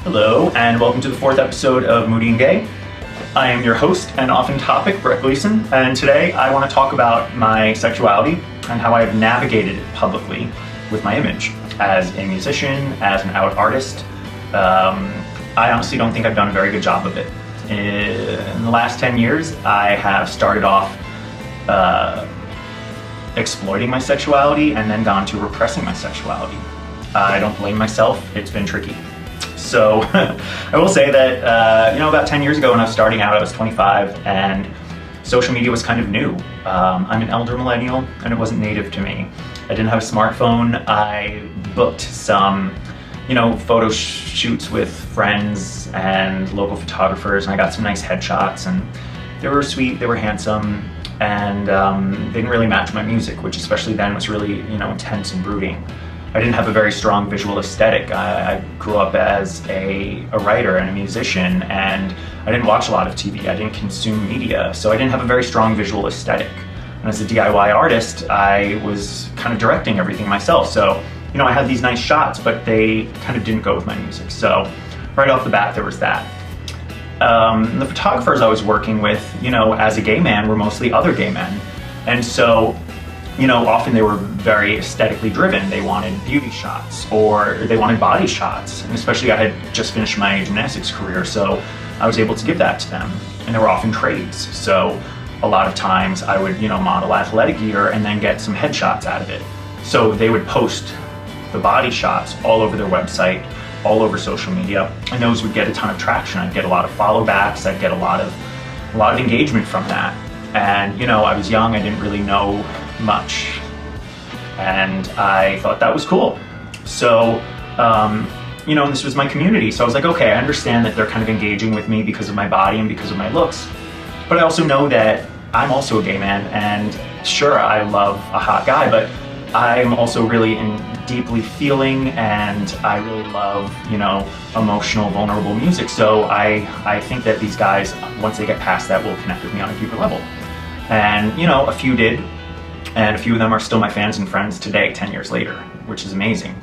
Hello, and welcome to the fourth episode of Moody and Gay. I am your host and often topic, Brett Gleason, and today I want to talk about my sexuality and how I've navigated it publicly with my image as a musician, as an out artist. I honestly don't think I've done a very good job of it. In the last 10 years, I have started off exploiting my sexuality and then gone to repressing my sexuality. I don't blame myself, it's been tricky. So I will say that, about 10 years ago when I was starting out, I was 25 and social media was kind of new. I'm an elder millennial and it wasn't native to me. I didn't have a smartphone. I booked some, photo shoots with friends and local photographers, and I got some nice headshots, and they were sweet, they were handsome, and they didn't really match my music, which especially then was really, intense and brooding. I didn't have a very strong visual aesthetic. I grew up as a writer and a musician, and I didn't watch a lot of TV. I didn't consume media, so I didn't have a very strong visual aesthetic. And as a DIY artist, I was kind of directing everything myself. So, I had these nice shots, but they kind of didn't go with my music. So right off the bat, there was that. The photographers I was working with, as a gay man, were mostly other gay men. And so, often they were very aesthetically driven. They wanted beauty shots or they wanted body shots. And especially I had just finished my gymnastics career, so I was able to give that to them. And they were often trades. So a lot of times I would, model athletic gear and then get some headshots out of it. So they would post the body shots all over their website, all over social media, and those would get a ton of traction. I'd get a lot of follow backs, I'd get a lot of engagement from that. And I was young, I didn't really know much, and I thought that was cool. So this was my community, so I was like, okay, I understand that they're kind of engaging with me because of my body and because of my looks, but I also know that I'm also a gay man, and sure, I love a hot guy, but I'm also really deeply feeling, and I really love, emotional, vulnerable music. So I think that these guys, once they get past that, will connect with me on a deeper level. And, a few did, and a few of them are still my fans and friends today, 10 years later, which is amazing.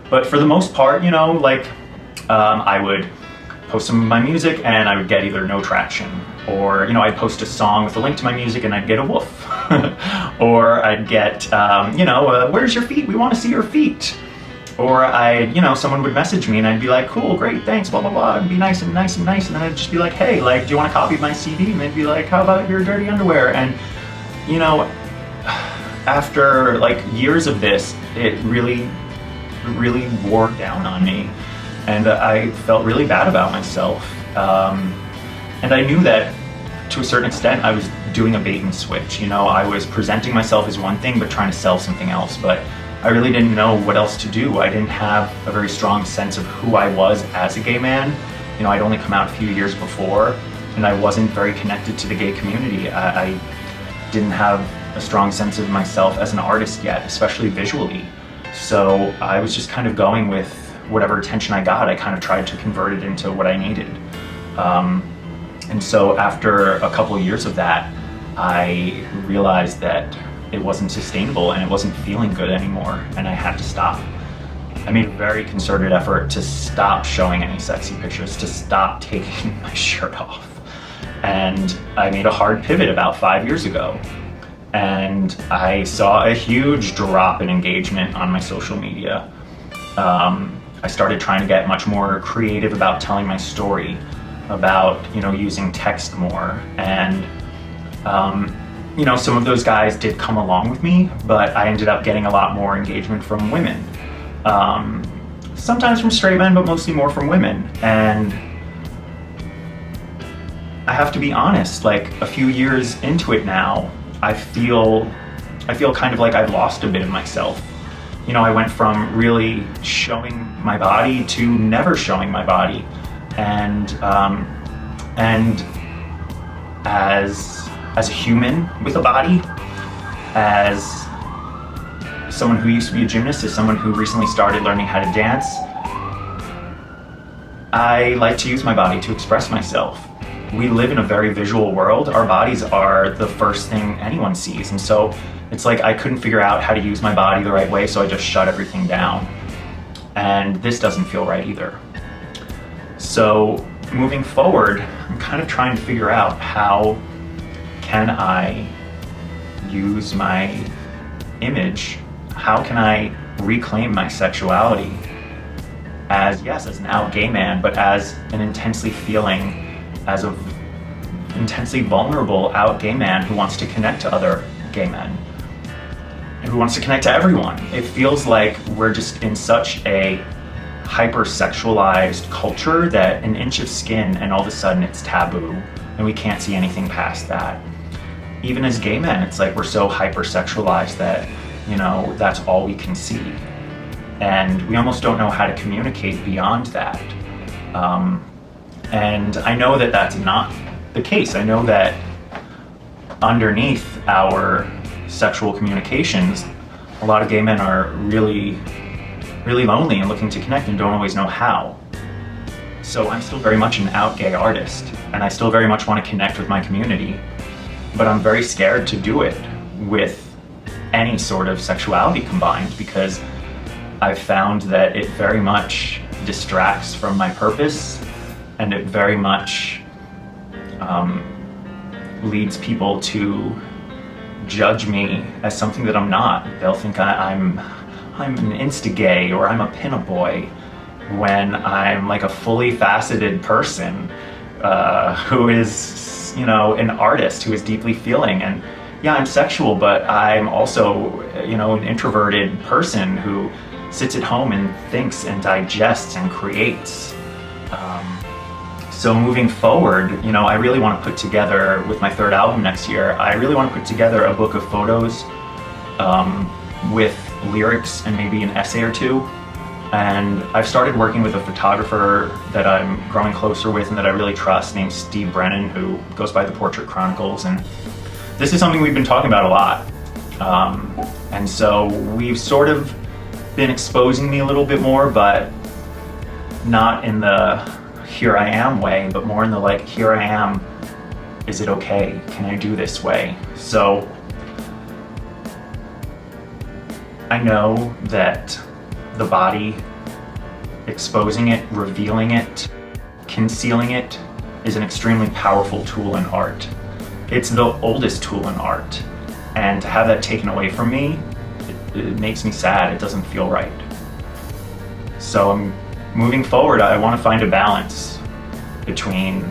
But for the most part, I would post some of my music and I would get either no traction, or, I'd post a song with a link to my music and I'd get a woof. Or I'd get, where's your feet? We want to see your feet. Or someone would message me and I'd be like, cool, great, thanks, blah, blah, blah. It'd be nice and nice and nice. And then I'd just be like, hey, do you want a copy of my CD? And they'd be like, how about your dirty underwear? And, after years of this, it really, really wore down on me. And I felt really bad about myself. And I knew that to a certain extent I was doing a bait and switch. I was presenting myself as one thing but trying to sell something else. But I really didn't know what else to do. I didn't have a very strong sense of who I was as a gay man. I'd only come out a few years before, and I wasn't very connected to the gay community. I didn't have a strong sense of myself as an artist yet, especially visually. So I was just kind of going with whatever attention I got. I kind of tried to convert it into what I needed. And so after a couple of years of that, I realized that it wasn't sustainable and it wasn't feeling good anymore, and I had to stop. I made a very concerted effort to stop showing any sexy pictures, to stop taking my shirt off. And I made a hard pivot about 5 years ago. And I saw a huge drop in engagement on my social media. I started trying to get much more creative about telling my story, about, using text more. And, some of those guys did come along with me, but I ended up getting a lot more engagement from women. Sometimes from straight men, but mostly more from women. And I have to be honest, a few years into it now, I feel kind of like I've lost a bit of myself. I went from really showing my body to never showing my body. And as a human with a body, as someone who used to be a gymnast, as someone who recently started learning how to dance, I like to use my body to express myself. We live in a very visual world. Our bodies are the first thing anyone sees. And so it's like I couldn't figure out how to use my body the right way, so I just shut everything down. And this doesn't feel right either. So moving forward, I'm kind of trying to figure out how can I use my image, how can I reclaim my sexuality as, yes, as an out gay man, but as an intensely vulnerable out gay man who wants to connect to other gay men, and who wants to connect to everyone. It feels like we're just in such a hyper-sexualized culture that an inch of skin and all of a sudden it's taboo and we can't see anything past that. Even as gay men, it's like we're so hyper-sexualized that, you know, that's all we can see. And we almost don't know how to communicate beyond that. And I know that that's not the case. I know that underneath our sexual communications, a lot of gay men are really lonely and looking to connect and don't always know how. So I'm still very much an out gay artist, and I still very much want to connect with my community, but I'm very scared to do it with any sort of sexuality combined, because I've found that it very much distracts from my purpose, and it very much leads people to judge me as something that I'm not. They'll think I'm an insta-gay or I'm a pinup boy, when I'm like a fully faceted person who is, you know, an artist who is deeply feeling. And yeah, I'm sexual, but I'm also, you know, an introverted person who sits at home and thinks and digests and creates. So moving forward, you know, I really want to put together, with my third album next year, I really want to put together a book of photos with lyrics and maybe an essay or two. And I've started working with a photographer that I'm growing closer with and that I really trust, named Steve Brennan, who goes by the Portrait Chronicles. And this is something we've been talking about a lot. And so we've sort of been exposing me a little bit more, but not in the here I am way, but more in the like, here I am, is it okay? Can I do this way? So I know that the body, exposing it, revealing it, concealing it, is an extremely powerful tool in art. It's the oldest tool in art. And to have that taken away from me, it makes me sad. It doesn't feel right. So moving forward, I want to find a balance between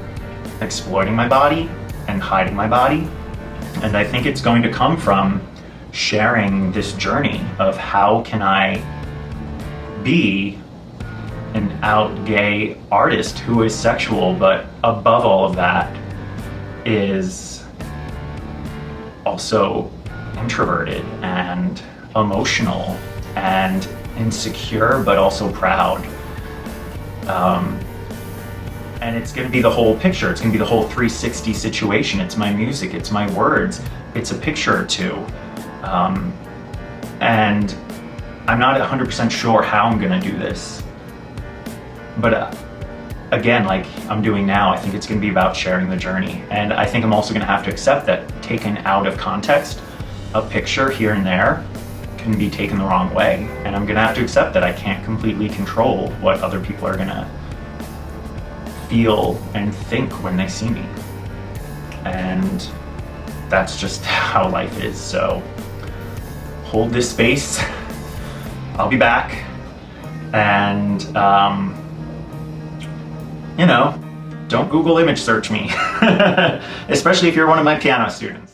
exploiting my body and hiding my body. And I think it's going to come from sharing this journey of how can I be an out gay artist who is sexual, but above all of that is also introverted and emotional and insecure, but also proud. And it's going to be the whole picture. It's going to be the whole 360 situation. It's my music, it's my words, it's a picture or two. And I'm not 100% sure how I'm going to do this. But again, like I'm doing now, I think it's going to be about sharing the journey. And I think I'm also going to have to accept that taken out of context, a picture here and there can be taken the wrong way. And I'm going to have to accept that I can't completely control what other people are going to feel and think when they see me. And that's just how life is. So hold this space. I'll be back. And, you know, don't Google image search me, especially if you're one of my piano students.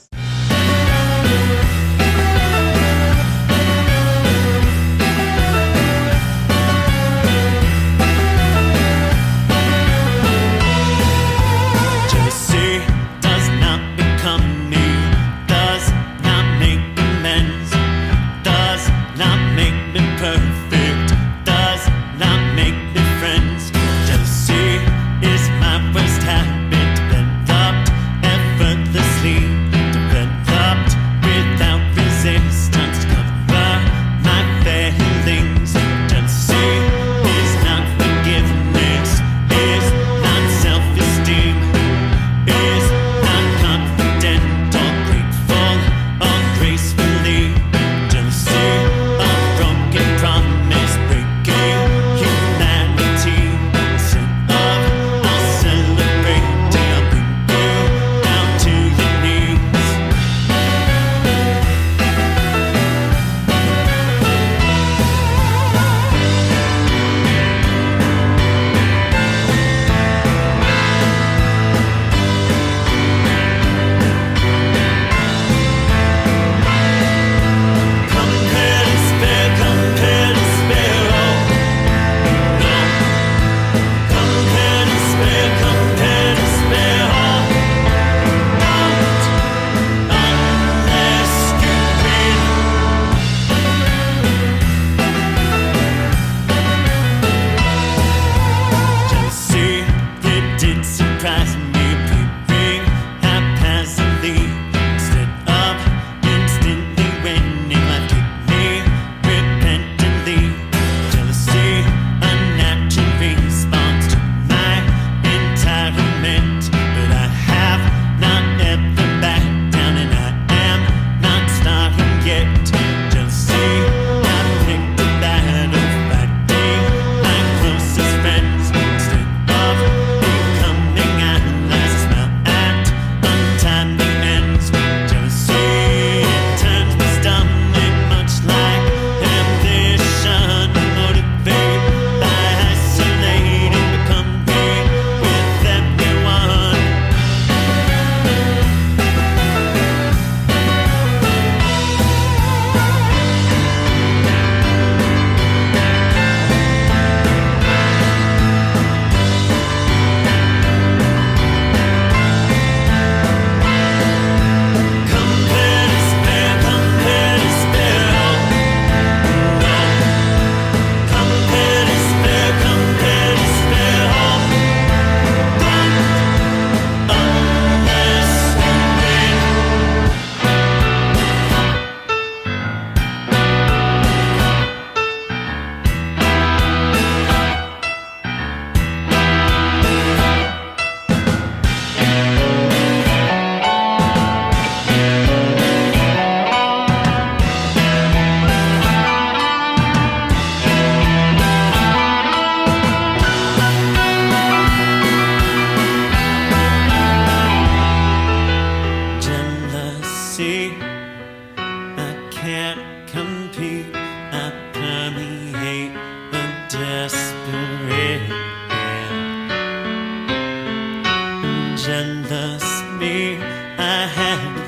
jealous me. I had